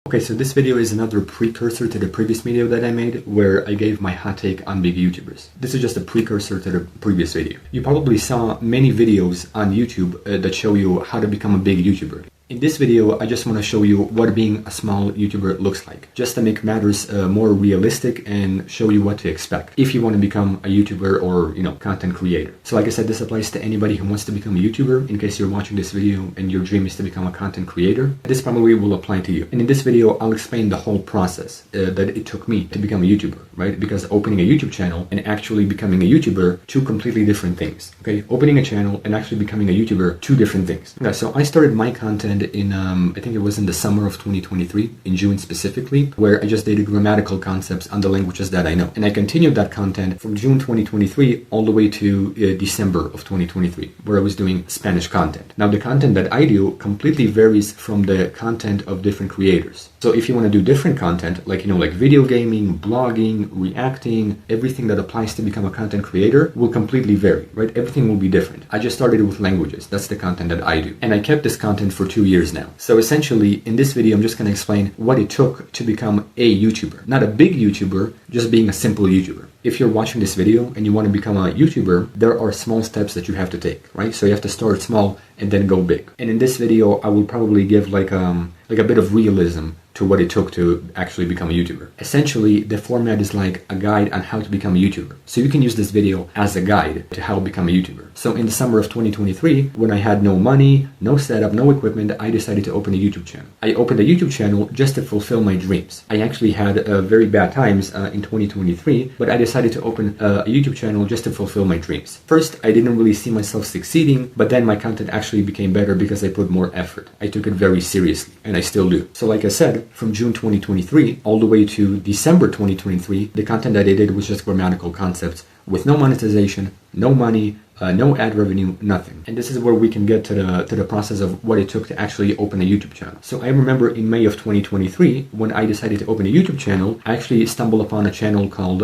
Okay, so this video is another precursor to the previous video that I made where I gave my hot take on big YouTubers. This is just a precursor to the previous video. You probably saw many videos on YouTube that show you how to become a big YouTuber. In this video, I just want to show you what being a small YouTuber looks like, just to make matters more realistic and show you what to expect if you want to become a YouTuber or, content creator. So like I said, this applies to anybody who wants to become a YouTuber. In case you're watching this video and your dream is to become a content creator, this probably will apply to you. And in this video, I'll explain the whole process that it took me to become a YouTuber, right? Because opening a YouTube channel and actually becoming a YouTuber, two completely different things, okay? Opening a channel and actually becoming a YouTuber, two different things. Okay, so I started my content in I think it was in the summer of 2023, in June specifically, where I just did grammatical concepts on the languages that I know. And I continued that content from June 2023 all the way to December of 2023, where I was doing Spanish content. Now the content that I do completely varies from the content of different creators. So if you want to do different content, like video gaming, blogging, reacting, everything that applies to become a content creator will completely vary, right? Everything will be different. I just started with languages. That's the content that I do. And I kept this content for 2 years now. So essentially, in this video, I'm just going to explain what it took to become a YouTuber. Not a big YouTuber, just being a simple YouTuber. If you're watching this video and you want to become a YouTuber, there are small steps that you have to take, right? So you have to start small and then go big. And in this video, I will probably give like a bit of realism to what it took to actually become a YouTuber. Essentially, the format is like a guide on how to become a YouTuber. So you can use this video as a guide to how to become a YouTuber. So in the summer of 2023, when I had no money, no setup, no equipment, I decided to open a YouTube channel. I opened a YouTube channel just to fulfill my dreams. I actually had very bad times in 2023, but I decided to open a YouTube channel just to fulfill my dreams. First, I didn't really see myself succeeding, but then my content actually became better because I put more effort. I took it very seriously, and I still do. So like I said, from June 2023 all the way to December 2023, the content that I did was just grammatical concepts with no monetization, no money, no ad revenue, nothing. And this is where we can get to the process of what it took to actually open a YouTube channel. So I remember in May of 2023, when I decided to open a YouTube channel, I actually stumbled upon a channel called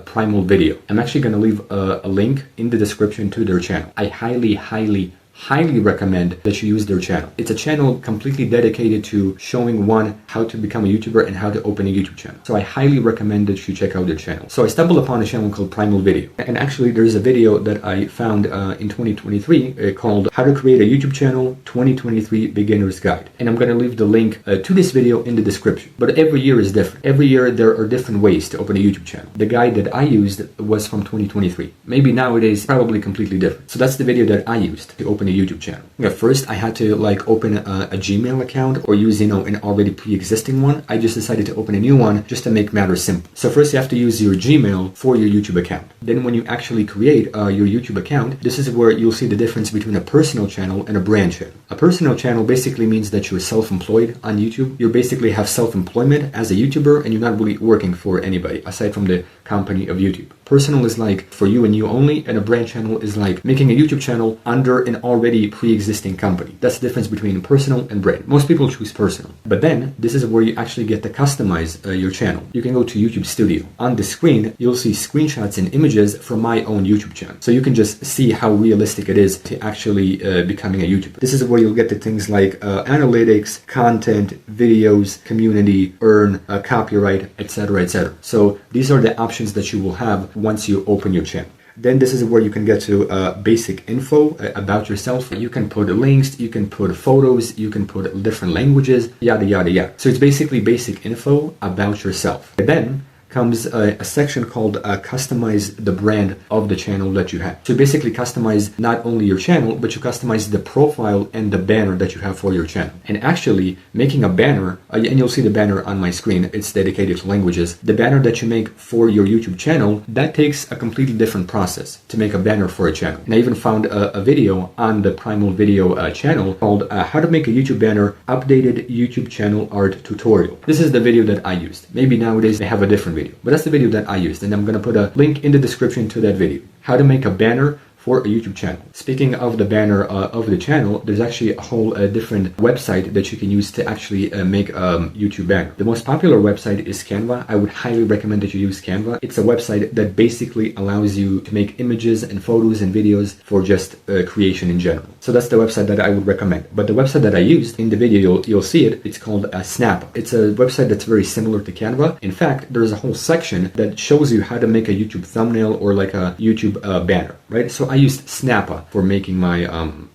Primal Video. I'm actually going to leave a link in the description to their channel. I highly recommend that you use their channel. It's a channel completely dedicated to showing how to become a YouTuber and how to open a YouTube channel. So I highly recommend that you check out their channel. So I stumbled upon a channel called Primal Video. And actually there's a video that I found in 2023 called How to Create a YouTube Channel 2023 Beginner's Guide. And I'm going to leave the link to this video in the description. But every year is different. Every year there are different ways to open a YouTube channel. The guide that I used was from 2023. Maybe nowadays probably completely different. So that's the video that I used to open a YouTube channel. First, I had to open a Gmail account or use an already pre-existing one. I just decided to open a new one just to make matters simple. So first you have to use your Gmail for your YouTube account. Then when you actually create your YouTube account, this is where you'll see the difference between a personal channel and a brand channel. A personal channel basically means that you're self-employed on YouTube. You basically have self-employment as a YouTuber and you're not really working for anybody aside from the company of YouTube. Personal is like for you and you only, and a brand channel is like making a YouTube channel under an already pre-existing company. That's the difference between personal and brand. Most people choose personal. But then this is where you actually get to customize your channel. You can go to YouTube Studio. On the screen, you'll see screenshots and images from my own YouTube channel. So you can just see how realistic it is to actually becoming a YouTuber. This is where you'll get to things like analytics, content, videos, community, earn, copyright, etc., etc. So these are the options that you will have once you open your channel. Then this is where you can get to basic info about yourself. You can put links, you can put photos, you can put different languages, yada, yada, yada. So it's basically basic info about yourself. And then comes a section called customize the brand of the channel that you have. So basically customize not only your channel, but you customize the profile and the banner that you have for your channel. And actually making a banner, and you'll see the banner on my screen, it's dedicated to languages. The banner that you make for your YouTube channel, that takes a completely different process to make a banner for a channel. And I even found a video on the Primal Video channel called how to make a YouTube banner, updated YouTube channel art tutorial. This is the video that I used. Maybe nowadays they have a different video, but that's the video that I used, and I'm going to put a link in the description to that video. How to make a banner for a YouTube channel. Speaking of the banner of the channel, there's actually a whole different website that you can use to actually make a YouTube banner. The most popular website is Canva. I would highly recommend that you use Canva. It's a website that basically allows you to make images and photos and videos for just creation in general. So that's the website that I would recommend. But the website that I used in the video, you'll see it. It's called Snap. It's a website that's very similar to Canva. In fact, there's a whole section that shows you how to make a YouTube thumbnail or like a YouTube banner, right? So I used Snappa for making my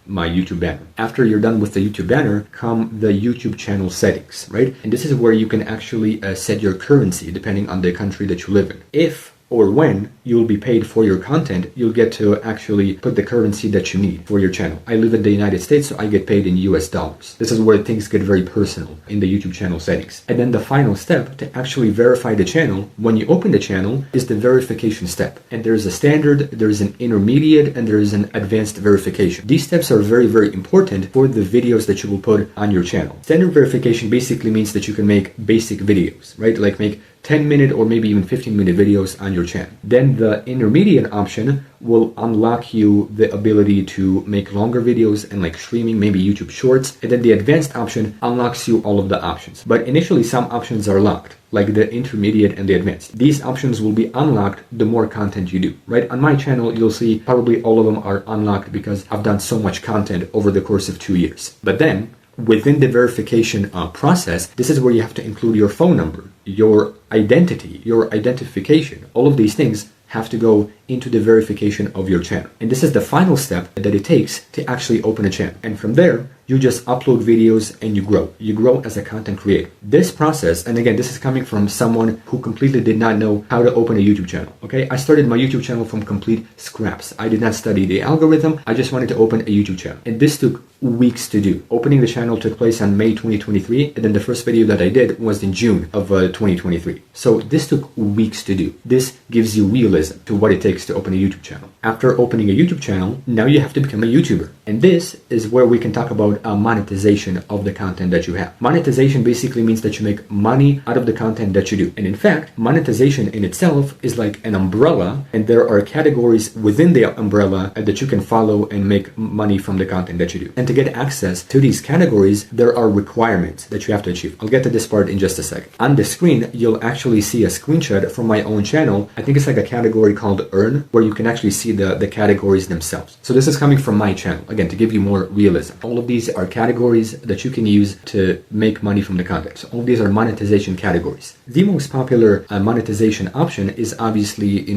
my YouTube banner. After you're done with the YouTube banner, come the YouTube channel settings, right? And this is where you can actually set your currency depending on the country that you live in. If or when you'll be paid for your content, you'll get to actually put the currency that you need for your channel. I live in the United States, so I get paid in US dollars. This is where things get very personal in the YouTube channel settings. And then the final step to actually verify the channel when you open the channel is the verification step. And there's a standard, there's an intermediate, and there's an advanced verification. These steps are very, very important for the videos that you will put on your channel. Standard verification basically means that you can make basic videos, right? Like make 10-minute or maybe even 15-minute videos on your channel. Then the intermediate option will unlock you the ability to make longer videos and like streaming, maybe YouTube Shorts. And then the advanced option unlocks you all of the options. But initially some options are locked, like the intermediate and the advanced. These options will be unlocked the more content you do, right? On my channel, you'll see probably all of them are unlocked because I've done so much content over the course of 2 years. But then within the verification process, this is where you have to include your phone number, your identity, your identification. All of these things have to go into the verification of your channel. And this is the final step that it takes to actually open a channel. And from there, you just upload videos and you grow. You grow as a content creator. This process, and again, this is coming from someone who completely did not know how to open a YouTube channel, okay? I started my YouTube channel from complete scraps. I did not study the algorithm. I just wanted to open a YouTube channel. And this took weeks to do. Opening the channel took place on May 2023, and then the first video that I did was in June of 2023. So this took weeks to do. This gives you realism to what it takes to open a YouTube channel. After opening a YouTube channel, now you have to become a YouTuber. And this is where we can talk about monetization of the content that you have. Monetization basically means that you make money out of the content that you do. And in fact, monetization in itself is like an umbrella, and there are categories within the umbrella that you can follow and make money from the content that you do. And to get access to these categories, there are requirements that you have to achieve. I'll get to this part in just a second. On the screen, you'll actually see a screenshot from my own channel. I think it's like a category called Earn, where you can actually see the categories themselves. So this is coming from my channel, again, to give you more realism. All of these are categories that you can use to make money from the content. So all of these are monetization categories. The most popular monetization option is obviously,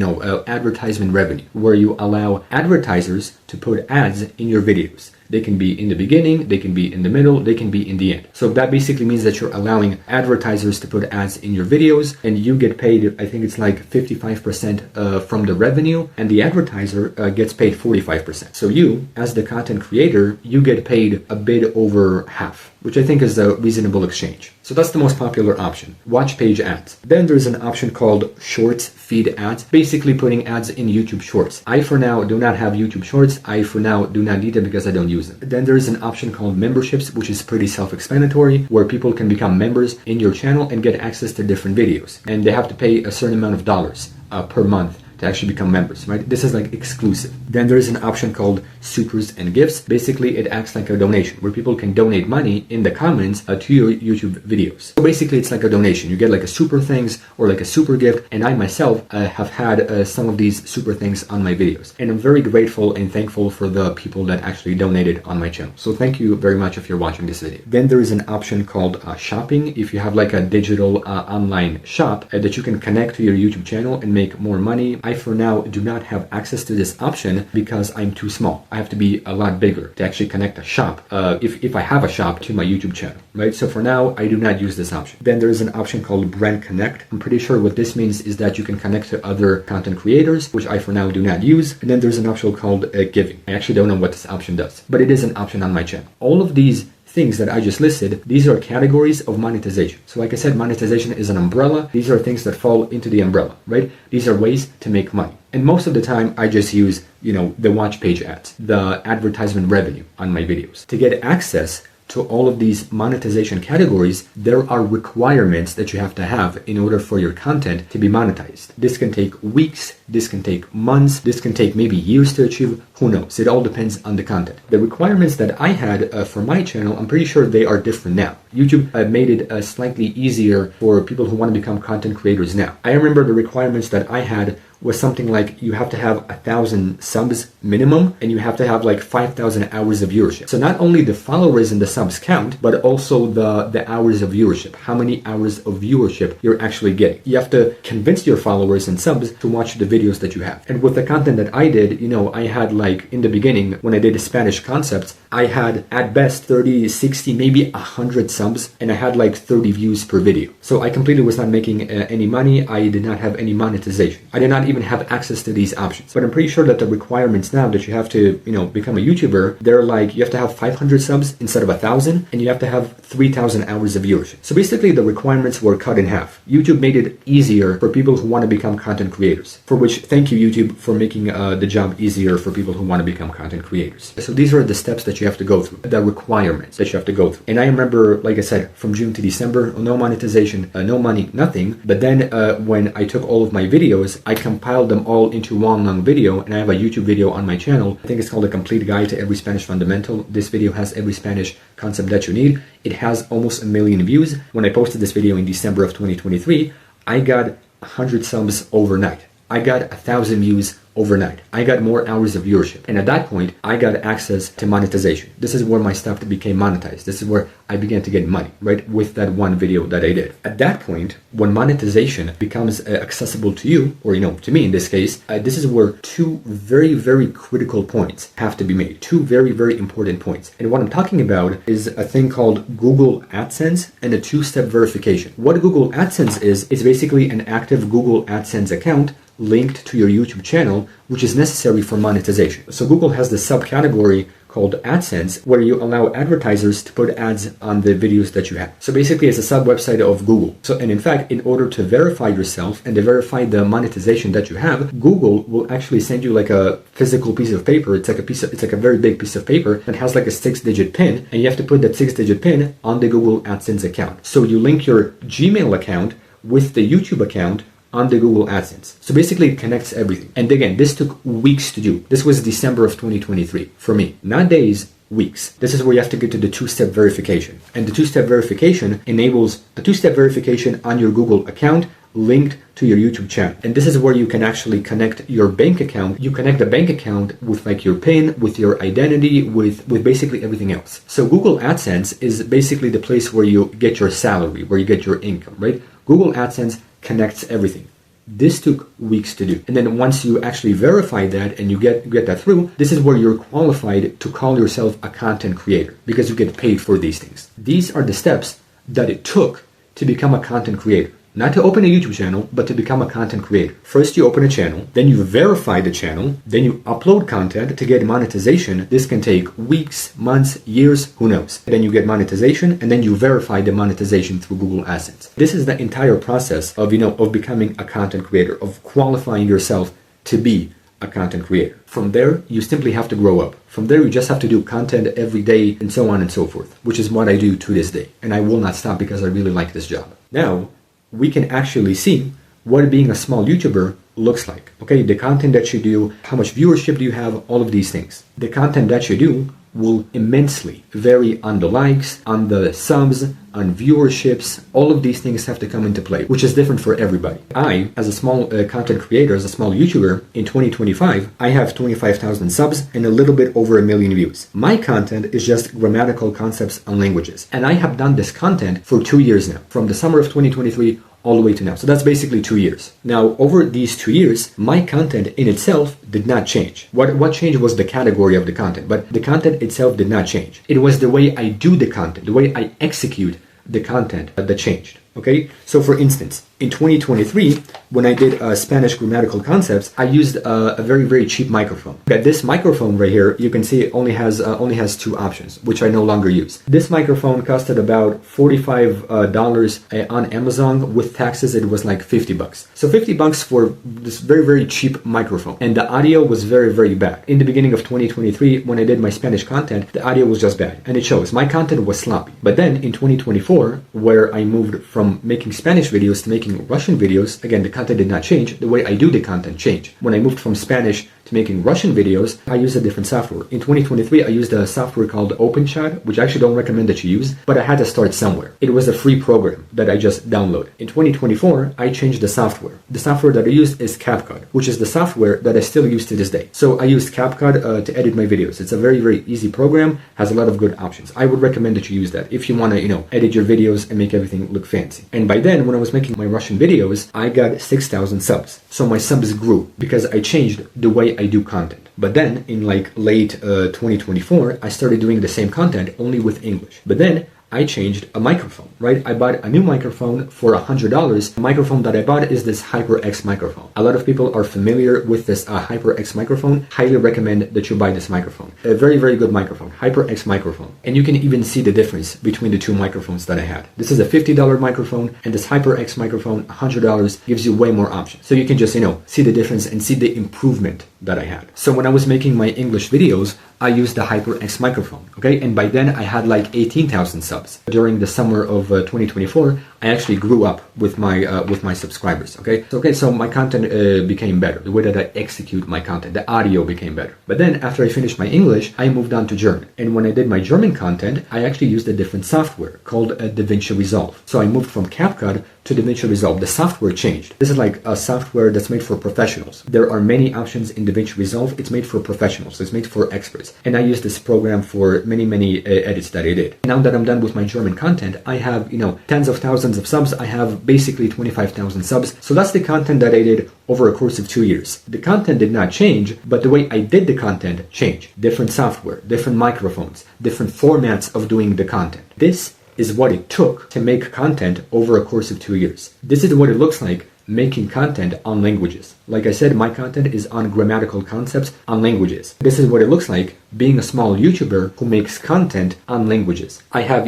advertisement revenue, where you allow advertisers to put ads in your videos. They can be in the beginning, they can be in the middle, they can be in the end. So that basically means that you're allowing advertisers to put ads in your videos, and you get paid, I think it's like 55% from the revenue, and the advertiser gets paid 45%. So you, as the content creator, you get paid a bit over half, which I think is a reasonable exchange. So that's the most popular option, watch page ads. Then there's an option called Shorts feed ads, basically putting ads in YouTube Shorts. I, for now, do not have YouTube Shorts. I, for now, do not need them because I don't use them. Then there's an option called memberships, which is pretty self-explanatory, where people can become members in your channel and get access to different videos. And they have to pay a certain amount of dollars per month to actually become members, right? This is like exclusive. Then there is an option called supers and gifts. Basically, it acts like a donation where people can donate money in the comments to your YouTube videos. So basically, it's like a donation. You get like a super things or like a super gift. And I myself have had some of these super things on my videos. And I'm very grateful and thankful for the people that actually donated on my channel. So thank you very much if you're watching this video. Then there is an option called shopping. If you have like a digital online shop that you can connect to your YouTube channel and make more money. I, for now, do not have access to this option because I'm too small. I have to be a lot bigger to actually connect a shop, if I have a shop, to my YouTube channel, right? So for now, I do not use this option. Then there's an option called Brand Connect. I'm pretty sure what this means is that you can connect to other content creators, which I, for now, do not use. And then there's an option called Giving. I actually don't know what this option does, but it is an option on my channel. All of these things that I just listed, these are categories of monetization. So like I said, monetization is an umbrella. These are things that fall into the umbrella, right? These are ways to make money. And most of the time, I just use, the watch page ads, the advertisement revenue on my videos. To get access to all of these monetization categories, there are requirements that you have to have in order for your content to be monetized. This can take weeks, this can take months, this can take maybe years to achieve. Who knows? It all depends on the content. The requirements that I had for my channel, I'm pretty sure they are different now. YouTube made it slightly easier for people who want to become content creators now. I remember the requirements that I had was something like you have to have 1,000 subs minimum and you have to have like 5,000 hours of viewership. So not only the followers and the subs count, but also the hours of viewership, how many hours of viewership you're actually getting. You have to convince your followers and subs to watch the videos that you have. And with the content that I did, you know, I had like in the beginning when I did the Spanish concepts, I had at best 30, 60, maybe 100 subs and I had like 30 views per video. So I completely was not making any money. I did not have any monetization. I did not even have access to these options. But I'm pretty sure that the requirements now that you have to, you know, become a YouTuber, they're like you have to have 500 subs instead of 1,000 and you have to have 3,000 hours of viewership. So basically the requirements were cut in half. YouTube made it easier for people who want to become content creators, for which thank you YouTube for making the job easier for people who want to become content creators. So these are the steps that you have to go through, the requirements that you have to go through. And I remember, like I said, from June to December, no monetization, no money, nothing. But then when I took all of my videos, I compiled them all into one long video, and I have a YouTube video on my channel. I think it's called A Complete Guide to Every Spanish Fundamental. This video has every Spanish concept that you need. It has almost 1 million views. When I posted this video in December of 2023, I got 100 subs overnight. I got 1,000 views overnight. I got more hours of viewership. And at that point, I got access to monetization. This is where my stuff became monetized. This is where I began to get money, right? With that one video that I did. At that point, when monetization becomes accessible to you, or, you know, to me in this case, this is where two very, very critical points have to be made. Two very, very important points. And what I'm talking about is a thing called Google AdSense and a two-step verification. What Google AdSense is basically an active Google AdSense account linked to your YouTube channel, which is necessary for monetization. So Google has the subcategory called AdSense, where you allow advertisers to put ads on the videos that you have. So basically it's a sub website of Google. So, and in fact, in order to verify yourself and to verify the monetization that you have, Google will actually send you like a physical piece of paper. It's like a very big piece of paper that has like a 6-digit PIN, and you have to put that 6-digit PIN on the Google AdSense account. So you link your Gmail account with the YouTube account on the Google AdSense. So basically it connects everything. And again, this took weeks to do. This was December of 2023 for me. Not days, weeks. This is where you have to get to the two-step verification. And the two-step verification enables a two-step verification on your Google account linked to your YouTube channel. And this is where you can actually connect your bank account. You connect the bank account with like your PIN, with your identity, with basically everything else. So Google AdSense is basically the place where you get your salary, where you get your income, right? Google AdSense connects everything. This took weeks to do. And then once you actually verify that and you get that through, this is where you're qualified to call yourself a content creator because you get paid for these things. These are the steps that it took to become a content creator. Not to open a YouTube channel, but to become a content creator. First, you open a channel, then you verify the channel, then you upload content to get monetization. This can take weeks, months, years, who knows. Then you get monetization, and then you verify the monetization through Google AdSense. This is the entire process of, of becoming a content creator, of qualifying yourself to be a content creator. From there, you simply have to grow up. From there, you just have to do content every day and so on and so forth, which is what I do to this day. And I will not stop because I really like this job. Now, we can actually see what being a small YouTuber looks like. Okay, the content that you do, how much viewership do you have, all of these things. The content that you do will immensely vary on the likes, on the subs, on viewerships. All of these things have to come into play, which is different for everybody. I, as a small content creator, as a small YouTuber, in 2025, I have 25,000 subs and a little bit over 1 million views. My content is just grammatical concepts and languages. And I have done this content for 2 years now, from the summer of 2023 all the way to now. So that's basically 2 years. Now, over these 2 years, my content in itself did not change. What changed was the category of the content, but the content itself did not change. It was the way I do the content, the way I execute the content that changed. Okay, so for instance, in 2023, when I did Spanish grammatical concepts, I used a very, very cheap microphone. Okay, this microphone right here, you can see it only has 2 options, which I no longer use. This microphone costed about $45 on Amazon. With taxes, it was like $50. So $50 for this very, very cheap microphone. And the audio was very, very bad. In the beginning of 2023, when I did my Spanish content, the audio was just bad. And it shows. My content was sloppy. But then in 2024, where I moved from making Spanish videos to making Russian videos, again, the content did not change. The way I do the content changed. When I moved from Spanish to to making Russian videos, I use a different software. In 2023, I used a software called OpenChat, which I actually don't recommend that you use, but I had to start somewhere. It was a free program that I just downloaded. In 2024, I changed the software. The software that I used is CapCut, which is the software that I still use to this day. So I used CapCut to edit my videos. It's a very, very easy program, has a lot of good options. I would recommend that you use that if you want to, edit your videos and make everything look fancy. And by then, when I was making my Russian videos, I got 6,000 subs. So my subs grew because I changed the way I do content. But then in like late 2024, I started doing the same content only with English. But then I changed a microphone, right? I bought a new microphone for $100. The microphone that I bought is this HyperX microphone. A lot of people are familiar with this HyperX microphone. Highly recommend that you buy this microphone. A very, very good microphone, HyperX microphone. And you can even see the difference between the two microphones that I had. This is a $50 microphone, and this HyperX microphone, $100, gives you way more options. So you can just, see the difference and see the improvement that I had. So when I was making my English videos, I used the HyperX microphone, okay? And by then I had like 18,000 subs. During the summer of 2024, I actually grew up with my subscribers, okay? So my content became better. The way that I execute my content, the audio became better. But then after I finished my English, I moved on to German. And when I did my German content, I actually used a different software called DaVinci Resolve. So I moved from CapCut to DaVinci Resolve. The software changed. This is like a software that's made for professionals. There are many options in DaVinci Resolve. It's made for professionals. It's made for experts. And I used this program for many edits that I did. Now that I'm done with my German content, I have, tens of thousands of subs. I have basically 25,000 subs. So that's the content that I did over a course of 2 years. The content did not change, but the way I did the content changed. Different software, different microphones, different formats of doing the content. This is what it took to make content over a course of 2 years. This is what it looks like making content on languages. Like I said, my content is on grammatical concepts on languages. This is what it looks like being a small YouTuber who makes content on languages. I have,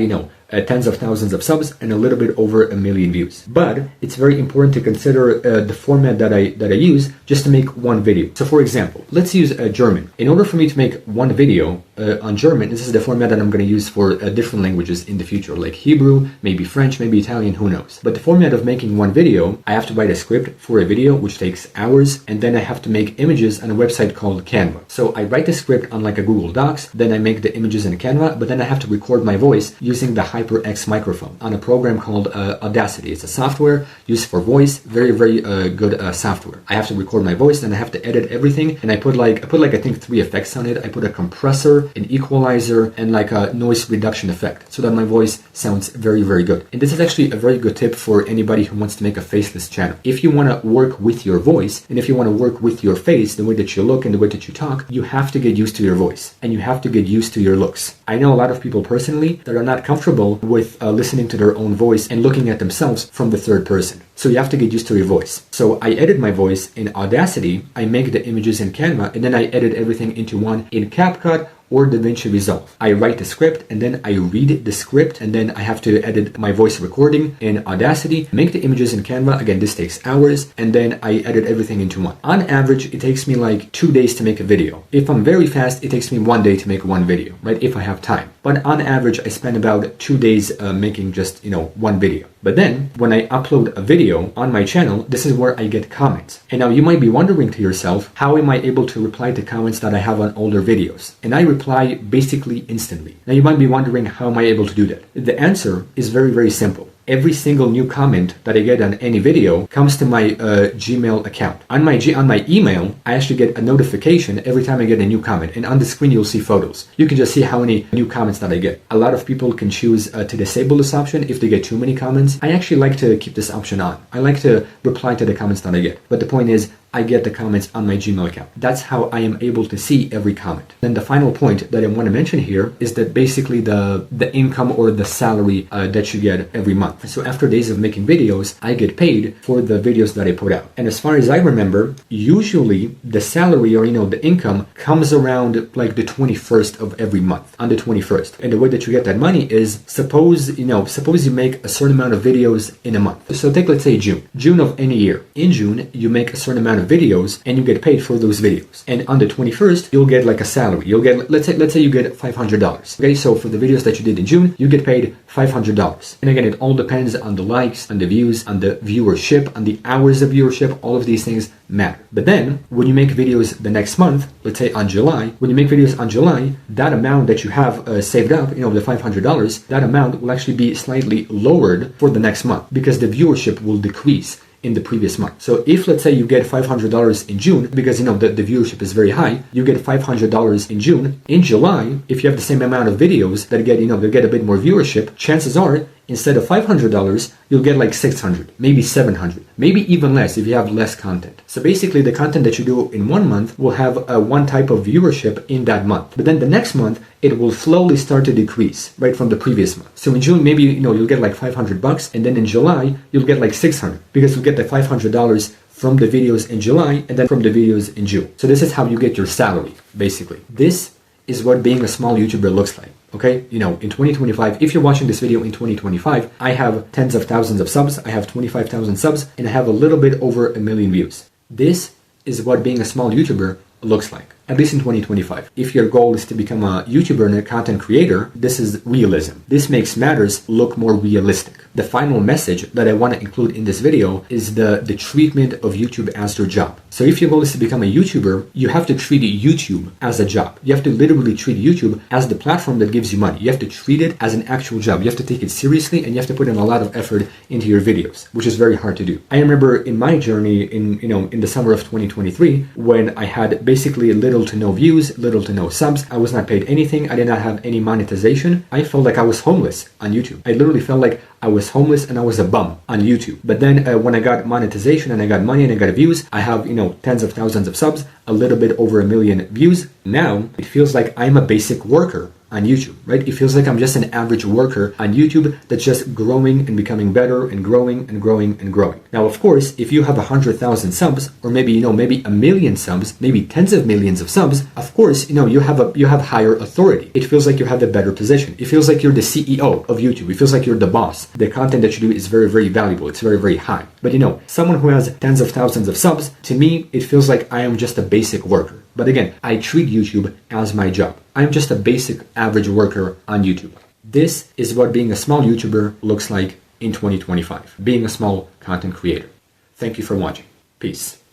tens of thousands of subs and a little bit over 1 million views. But it's very important to consider the format that I use just to make one video. So for example, let's use German. In order for me to make one video on German, this is the format that I'm going to use for different languages in the future, like Hebrew, maybe French, maybe Italian, who knows. But the format of making one video, I have to write a script for a video, which takes hours, and then I have to make images on a website called Canva. So I write the script on like a Google Docs, then I make the images in Canva, but then I have to record my voice using the HyperX microphone on a program called Audacity. It's a software used for voice, very, very good software. I have to record my voice, then I have to edit everything, and I put like I think 3 effects on it. I put a compressor, an equalizer, and like a noise reduction effect, so that my voice sounds very, very good. And this is actually a very good tip for anybody who wants to make a faceless channel. If you want to work with your voice, and if you want to work with your face, the way that you look and the way that you talk, you have to get used to your voice, and you have to get used to your looks. I know a lot of people personally that are not comfortable with listening to their own voice and looking at themselves from the third person. So you have to get used to your voice. So I edit my voice in Audacity, I make the images in Canva, and then I edit everything into one in CapCut or DaVinci Resolve. I write the script, and then I read the script, and then I have to edit my voice recording in Audacity, make the images in Canva. Again, this takes hours, and then I edit everything into one. On average, it takes me like 2 days to make a video. If I'm very fast, it takes me 1 day to make one video, right? If I have time. But on average, I spend about 2 days making just, one video. But then, when I upload a video on my channel, this is where I get comments. And now you might be wondering to yourself, how am I able to reply to comments that I have on older videos? And I reply basically instantly. Now you might be wondering, how am I able to do that? The answer is very, very simple. Every single new comment that I get on any video comes to my Gmail account. On my email, I actually get a notification every time I get a new comment. And on the screen, you'll see photos. You can just see how many new comments that I get. A lot of people can choose to disable this option if they get too many comments. I actually like to keep this option on. I like to reply to the comments that I get. But the point is, I get the comments on my Gmail account. That's how I am able to see every comment. Then the final point that I want to mention here is that basically the income or the salary that you get every month. So after days of making videos, I get paid for the videos that I put out. And as far as I remember, usually the salary or the income comes around like the 21st of every month, on the 21st. And the way that you get that money is, suppose you make a certain amount of videos in a month. So take, let's say, June of any year. In June, you make a certain amount of of videos and you get paid for those videos. And on the 21st, you'll get like a salary. You'll get, let's say you get $500. Okay, so for the videos that you did in June, you get paid $500. And again, it all depends on the likes, on the views, on the viewership, on the hours of viewership. All of these things matter. But then when you make videos the next month, let's say on July, when you make videos on July, that amount that you have saved up, the $500, that amount will actually be slightly lowered for the next month because the viewership will decrease in the previous month. So if, let's say, you get $500 in June, because the viewership is very high, you get $500 in June. In July, if you have the same amount of videos that get, that get a bit more viewership, chances are, instead of $500, you'll get like $600, maybe $700, maybe even less if you have less content. So basically the content that you do in 1 month will have one type of viewership in that month. But then the next month, it will slowly start to decrease, right, from the previous month. So in June, maybe, you'll get like $500, and then in July, you'll get like $600 because you'll get the $500 from the videos in July and then from the videos in June. So this is how you get your salary, basically. This is what being a small YouTuber looks like. Okay, in 2025, if you're watching this video in 2025, I have tens of thousands of subs, I have 25,000 subs, and I have a little bit over 1 million views. This is what being a small YouTuber looks like, at least in 2025. If your goal is to become a YouTuber and a content creator, this is realism. This makes matters look more realistic. The final message that I want to include in this video is the treatment of YouTube as your job. So if your goal is to become a YouTuber, you have to treat YouTube as a job. You have to literally treat YouTube as the platform that gives you money. You have to treat it as an actual job. You have to take it seriously and you have to put in a lot of effort into your videos, which is very hard to do. I remember in my journey in the summer of 2023, when I had basically little to no views, little to no subs, I was not paid anything, I did not have any monetization, I felt like I was homeless on YouTube. I literally felt like I was homeless and I was a bum on YouTube. But then when I got monetization and I got money and I got views, I have, tens of thousands of subs, a little bit over 1 million views. Now it feels like I'm a basic worker on YouTube, right? It feels like I'm just an average worker on YouTube that's just growing and becoming better and growing and growing and growing. Now, of course, if you have 100,000 subs, or maybe, maybe 1 million subs, maybe tens of millions of subs, of course, you have higher authority. It feels like you have a better position. It feels like you're the CEO of YouTube. It feels like you're the boss. The content that you do is very, very valuable. It's very, very high. But someone who has tens of thousands of subs, to me, it feels like I am just a basic worker. But again, I treat YouTube as my job. I'm just a basic average worker on YouTube. This is what being a small YouTuber looks like in 2025, being a small content creator. Thank you for watching. Peace.